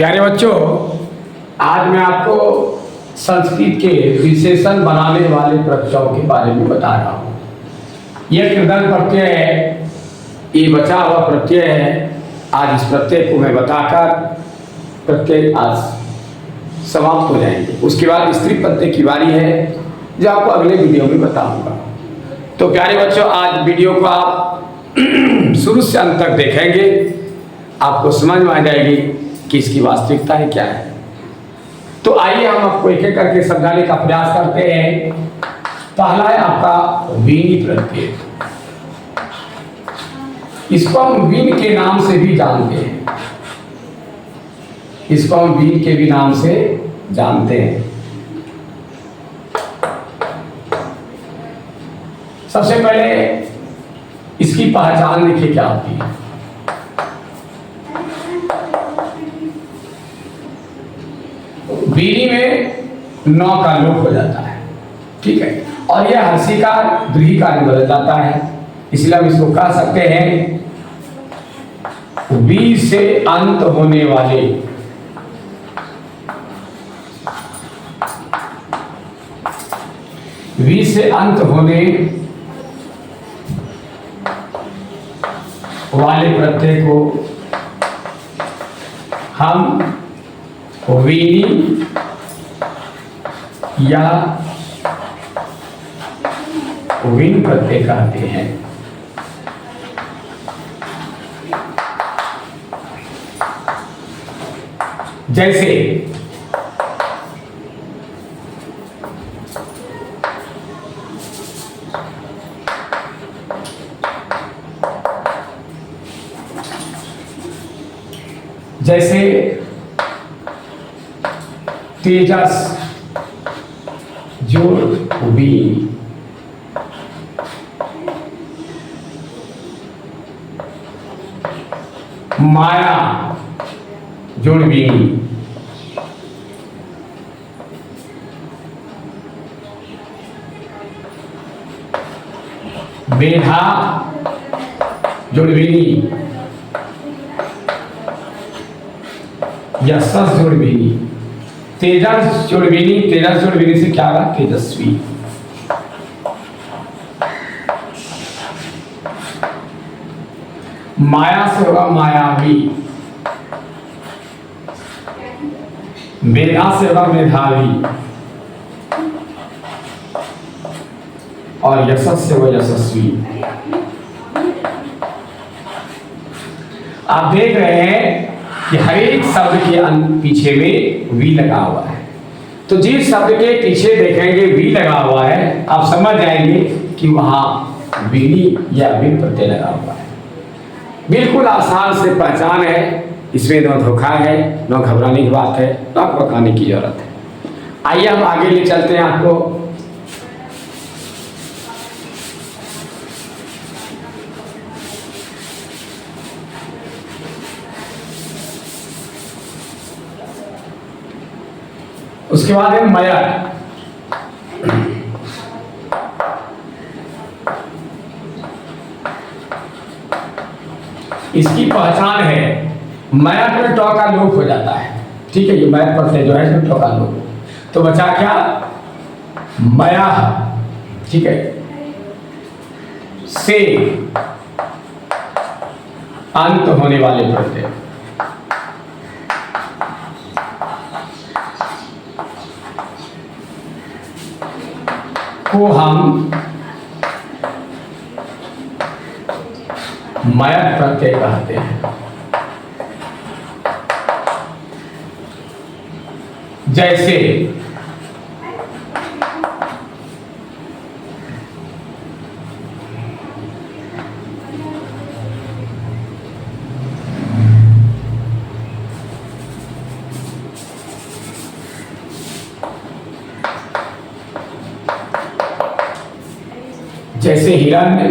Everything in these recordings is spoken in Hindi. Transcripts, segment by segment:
प्यारे बच्चों, आज मैं आपको संस्कृत के विशेषण बनाने वाले प्रत्ययों के बारे में बता रहा हूँ। यह कृदंत प्रत्यय है, ये बचा हुआ प्रत्यय है। आज इस प्रत्यय को मैं बताकर प्रत्यय आज समाप्त हो जाएंगे। उसके बाद स्त्री प्रत्यय की बारी है जो आपको अगले वीडियो में बताऊंगा। तो प्यारे बच्चों, आज वीडियो को आप शुरू से अंत तक देखेंगे, आपको समझ में आ जाएगी कि इसकी वास्तविकता है क्या है। तो आइए हम आपको एक एक करके समझाने का प्रयास करते हैं। पहला है आपका वीणी प्रत्यय। इसको हम वीण के नाम से भी जानते हैं। इसको हम वीण के भी नाम से जानते हैं। सबसे पहले इसकी पहचान देखिए क्या होती है। वीणी में नौ का लोप हो जाता है, ठीक है, और यह हर्षिकार दीर्घिकार में बदल जाता है। इसलिए हम इसको कह सकते हैं वी से अंत होने वाले वी से अंत होने वाले प्रत्यय को हम वीणी या वीण प्रत्यय कहते हैं। जैसे तेजस जोड़ वीणी, माया जोड़ वीणी, मेधा जोड़ वीणी, यशस जोड़ वीणी, तेजस जोड़ वीणी। तेजस जोड़ वीणी से क्या होगा? तेजस्वी। माया से होगा मायावी, मेधा से होगा मेधावी, और यशस से होगा यशस्वी। आप देख रहे हैं कि हर एक शब्द के पीछे में वी लगा हुआ है। तो जिस शब्द के पीछे देखेंगे वी लगा हुआ है, आप समझ जाएंगे कि वहां वीणी या वीण प्रत्यय लगा हुआ है। बिल्कुल आसान से पहचान है, इसमें न धोखा है, न घबराने की बात है, न पकाने की जरूरत है। आइए हम आगे ले चलते हैं आपको। उसके बाद है मयर। इसकी पहचान है, मयर में टॉ का लोप हो जाता है, ठीक है। ये मयर प्रत्यय जो है इसमें टॉ का लोप, तो बचा क्या? मया, ठीक है, से अंत होने वाले प्रत्यय को हम मयत प्रत्यय कहते हैं। जैसे हिरण्य,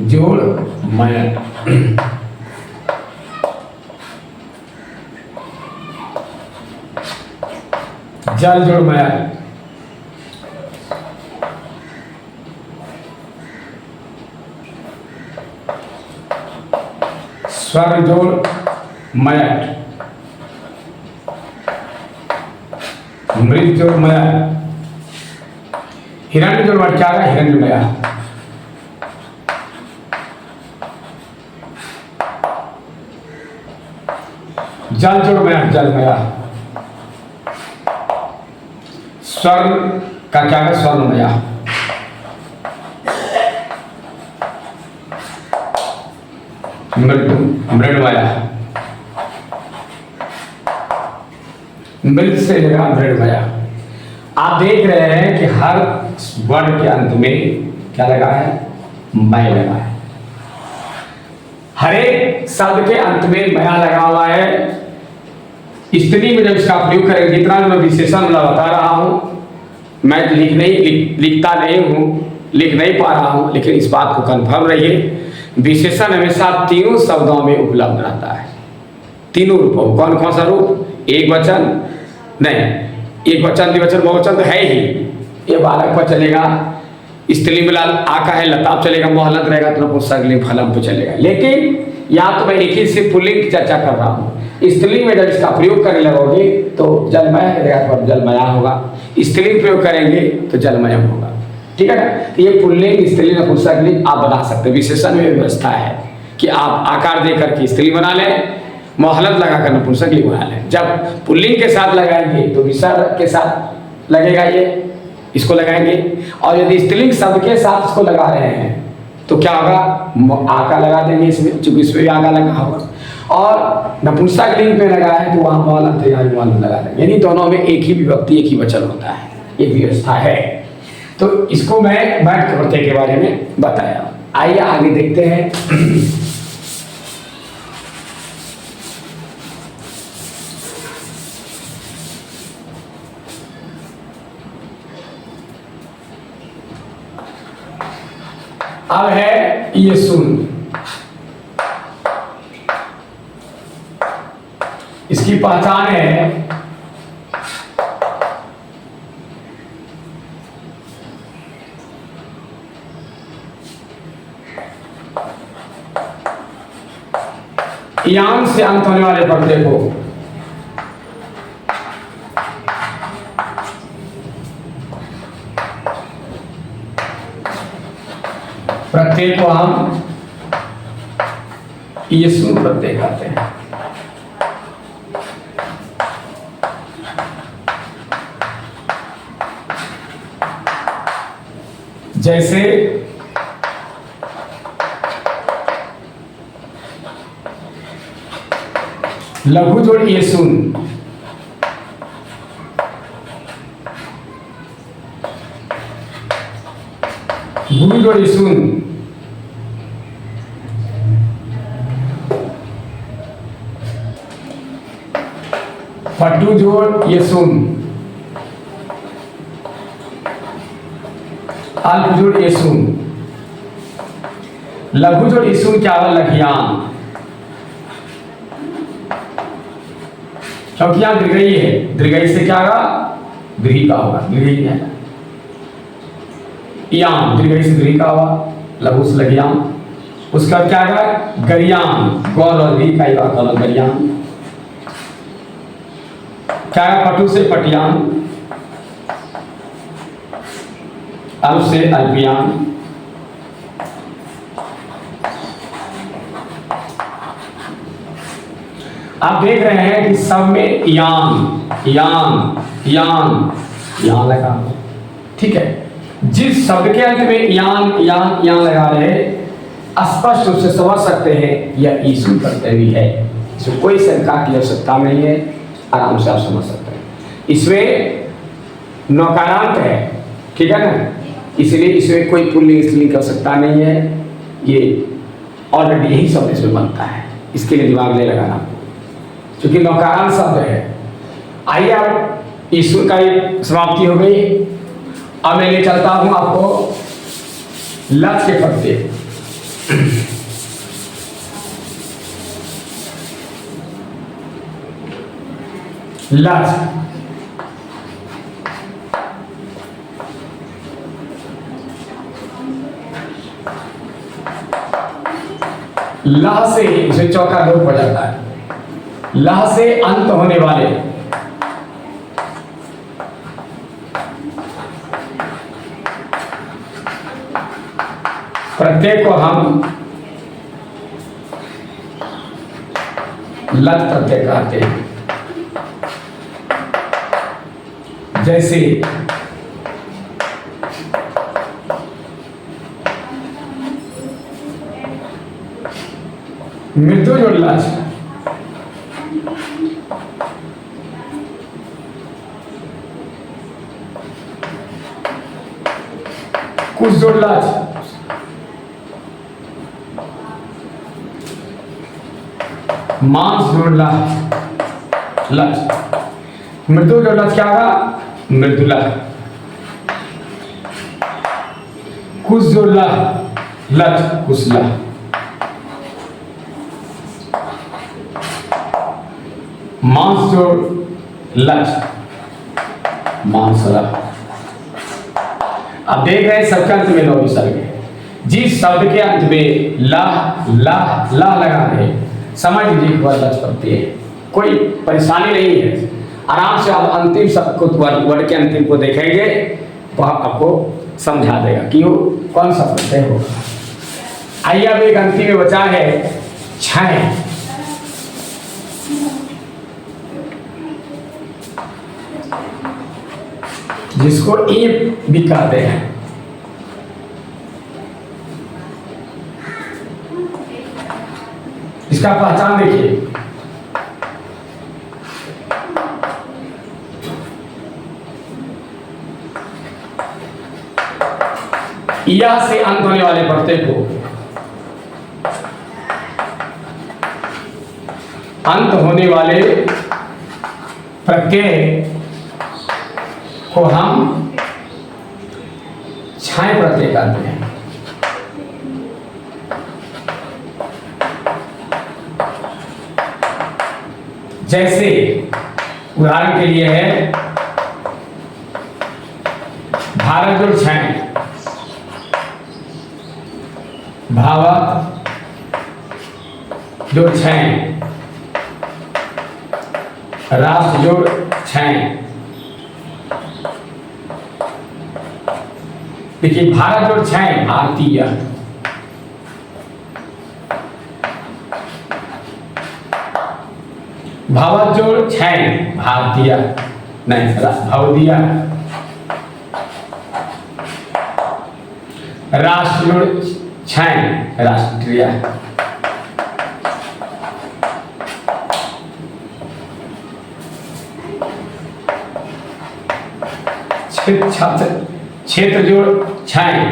जोड़ मयत, जल जोड़ मयत, स्वर जोड़ मयट, मृत जोड़ मया, हिरण्य जोड़ मटचारा हिरण्य मया, जल जोड़ मया जल मया, स्वर्ण का क्या है स्वर्ण मया, मृण्मया, मृत से लगा मृण्मया। आप देख रहे हैं कि हर वर्ण के अंत में क्या लगा है, मय लगा है। हर एक शब्द के अंत में मया लगा हुआ है। स्त्री में जब इसका प्रयोग करेंगे, जितना मैं विशेषण बता रहा हूं, मैं लिखता नहीं हूं, लिख नहीं पा रहा हूं, लेकिन इस बात को कंफर्म रहिए, विशेषण हमेशा तीनों शब्दों में उपलब्ध रहता है, तीनों रूपों। कौन कौन सा रूप, एक वचन नहीं, एक वचन द्विवचन बहुवचन तो है ही, ये बालक पर चलेगा, स्त्रीलिंग में आका है लताप चलेगा, मोहलत रहेगा तो नपुंसकलिंग फलम पे चलेगा। लेकिन या तो मैं एक ही से पुल्लिंग की चर्चा कर रहा हूँ, स्त्रीलिंग में जब इसका प्रयोग करने लगोगे तो जलमय की जगह पर जलमया होगा, स्त्रीलिंग प्रयोग करेंगे तो जलमयम होगा। ठीक है ना, तो ये पुल्लिंग स्त्रीलिंग नपुंसकलिंग आप बना सकते हैं। विशेषण में व्यवस्था है कि आप आकार दे करके स्त्रीलिंग बना लें, मोहलत लगाकर नपुंसकलिंग बना लें। जब पुल्लिंग के साथ लगाएंगे तो विसर्ग के साथ लगेगा, ये इसको लगाएंगे, और यदि स्त्रीलिंग शब्द के साथ इसको लगा रहे हैं तो क्या होगा, आका लगा देंगे इसमें, चूंकि इसमें भी आका लगा होगा, और नपुंसकलिंग पे लगा है तो वहां मोहलत लगा देंगे, यानी दोनों में एक ही विभक्ति एक ही वचन होता है, एक व्यवस्था है। तो इसको मैं बैठ के प्रत्यय के बारे में बताया। आइए आगे देखते हैं। अब है ये सुन, इसकी पहचान है यान से अंत होने वाले प्रत्यय को प्रत्यय को हम ये सुन प्रत्यय कहते हैं। जैसे लघु जोड़ ये सुन, गुरु जोड़ ये सुन, पट्टू जोड़ ये सुन, अल्प जोड़ ये सुन। लघु जोड़ ये सुन क्या होगा, लघियान, क्योंकि यहां दीर्घई है, दीर्घई से क्या होगा, दीर्घी का होगा, दीर्घई है। याम दीर्घई से दीर्घी का होगा, लघु से लघियान। उसका क्या होगा, गरियान, गौर और दीर्घ का ही बात होगा, गरियान। क्या है, पटु से पटियान, अल्प से अल्पियान। आप देख रहे हैं कि सब में यान यान यान यान लगा, ठीक है। जिस शब्द के अंत में यान यान यान लगा रहे, स्पष्ट रूप से समझ सकते हैं यह ईसु प्रत्यय भी है, इसमें कोई शंका की आवश्यकता नहीं है, आराम से आप समझ सकते हैं। इसमें नौकारांत है, ठीक है ना, इसलिए इसमें कोई पुल्लिंग स्त्रीलिंग की आवश्यकता नहीं है, ये ऑलरेडी यही शब्द इसमें बनता है, इसके लिए दिमाग नहीं लगाना क्योंकि नौकारांत शब्द है। आइए अब ईश्वर का समाप्ति हो गई। अब मैं ले चलता हूं आपको लक्ष्य के प्रत्यय। लक्ष्य लह से इसे चौथा लोप हो जाता है। लह से अंत होने वाले प्रत्यय को हम लट प्रत्यय कहते हैं। जैसे मृदु जोड़ लच, कुछ जोड़ लच, मांस जोड़ लच, मृदु जोड़ लच क्या होगा? मृदुला। कुछ जोड़ लच, कुशला। मांस जोड़ लच, मांसला। अब देख रहे हैं सबके अंत में नौ विसर्ग है। जिस शब्द के अंत में ला ला ला लगा रहे समझ लीजिए वह लच प्रत्यय है, कोई परेशानी नहीं है। आराम से आप अंतिम शब्द को वर्ड के अंतिम को देखेंगे वह आपको समझा देगा कि वो कौन सा प्रत्यय होगा। आइए अब एक अंतिम में बचा है छाए। जिसको ए भी कहते हैं। इसका पहचान देखिए, या से अंत होने वाले प्रत्यय को अंत होने वाले प्रत्यय को हम छाए प्रत्यय कहते हैं। जैसे उदाहरण के लिए है भारत जोड़ छाए, भावत जोड़ छाए, राष्ट्र जोड़ छाए। देखिए भारत जोड़ छाए भारतीय, भावत जोड़ छाए भारतीय नहीं भवदिया, राष्ट्र जोड़ छाए राष्ट्रीय। क्षेत्र जोड़ छाए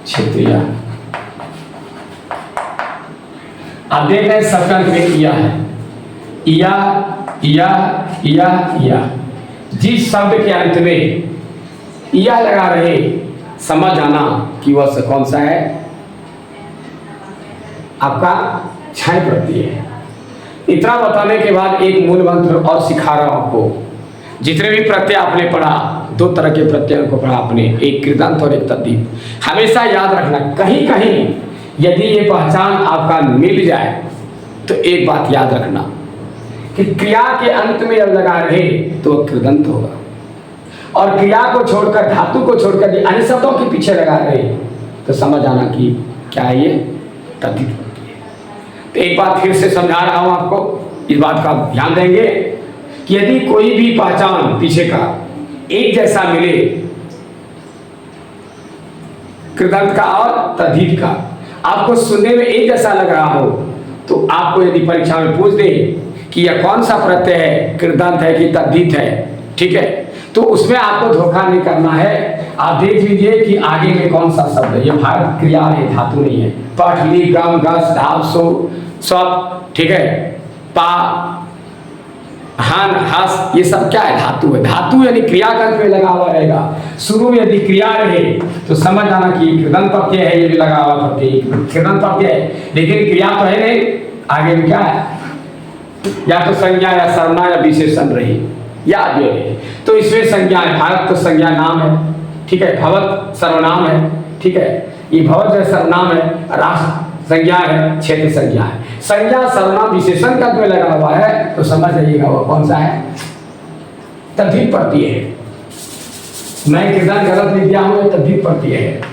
क्षेत्रीय। आप देख रहे हैं सबका में किया है या जिस शब्द के अंत में या लगा रहे समझ आना कि वह कौन सा है आपका छाए प्रत्यय है। इतना बताने के बाद एक मूल मंत्र और सिखा रहा हूं आपको। जितने भी प्रत्यय आपने पढ़ा, दो तरह के प्रत्ययों को पढ़ा आपने, एक कृदंत और एक तद्धित। हमेशा याद रखना, कहीं कहीं यदि ये पहचान आपका मिल जाए तो एक बात याद रखना कि क्रिया के अंत में जब लगा रहे तो वह कृदंत होगा, और क्रिया को छोड़कर धातु को छोड़कर अन्य शब्दों के पीछे लगा रहे तो समझ आना कि क्या है ये तद्धित प्रत्यय है। तो एक बात फिर से समझा रहा हूं आपको, इस बात का ध्यान देंगे कि यदि कोई भी पहचान पीछे का एक जैसा मिले, कृदंत का और तद्धित का, आपको सुनने में एक जैसा लग रहा हो, तो आपको यदि परीक्षा में पूछ दे कि यह कौन सा प्रत्यय है, कृदंत है कि तद्धित है, ठीक है, तो उसमें आपको धोखा नहीं करना है। आप देख लीजिए कि आगे में कौन सा शब्द है। ये भारत क्रिया है, धातु नहीं है। पठ ली गम गस धाव सो सब, ठीक है, पा हान हास ये सब क्या है? धातु है। धातु यानी क्रिया का अंत में लगा हुआ रहेगा। शुरू में यदि क्रिया रहे तो समझ आना कि कृदंत प्रत्यय है, ये भी लगा हुआ प्रत्यय कृदंत प्रत्यय है, लेकिन क्रिया तो है नहीं। आगे में क्या है? या तो संज्ञा या सर्वनाम या विशेषण रही या आगे रहे, तो इसमें संज्ञा है। भारत तो संज्ञा नाम है, ठीक है, भवत सर्वनाम है, ठीक है, ये भवत जो सर्वनाम है, राष्ट्र संज्ञा है, क्षेत्र संज्ञा है। संज्ञा सर्वनाम विशेषण का जो लगा हुआ है तो समझ जाइएगा वो कौन सा है, तद्धित प्रत्यय है। मैं किधर गलत लिख दिया हूं, तद्धित प्रत्यय है।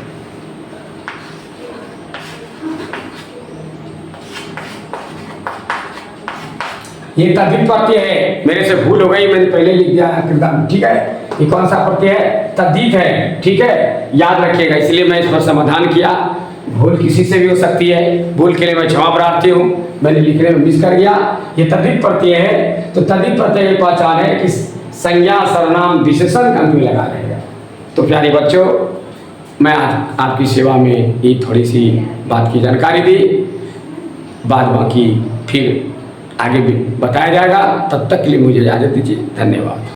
ये तद्धित प्रत्यय है, मेरे से भूल हो गई, मैंने पहले लिख दिया किरदार, ठीक है। ये कौन सा प्रत्यय है, तद्धित है, ठीक है, याद रखिएगा, इसलिए मैं इस पर समाधान किया। भूल किसी से भी हो सकती है, भूल के लिए मैं क्षमा प्रार्थी हूँ, मैंने लिखने में मिस कर गया। ये तद्धित प्रत्यय है, तो तद्धित प्रत्यय की पहचान है कि संज्ञा सर्वनाम विशेषण का अंत में लगा रहेगा। तो प्यारे बच्चों, मैं आज आपकी सेवा में ये थोड़ी सी बात की जानकारी दी, बाद बाकी फिर आगे भी बताया जाएगा। तब तक के लिए मुझे इजाज़त दीजिए, धन्यवाद।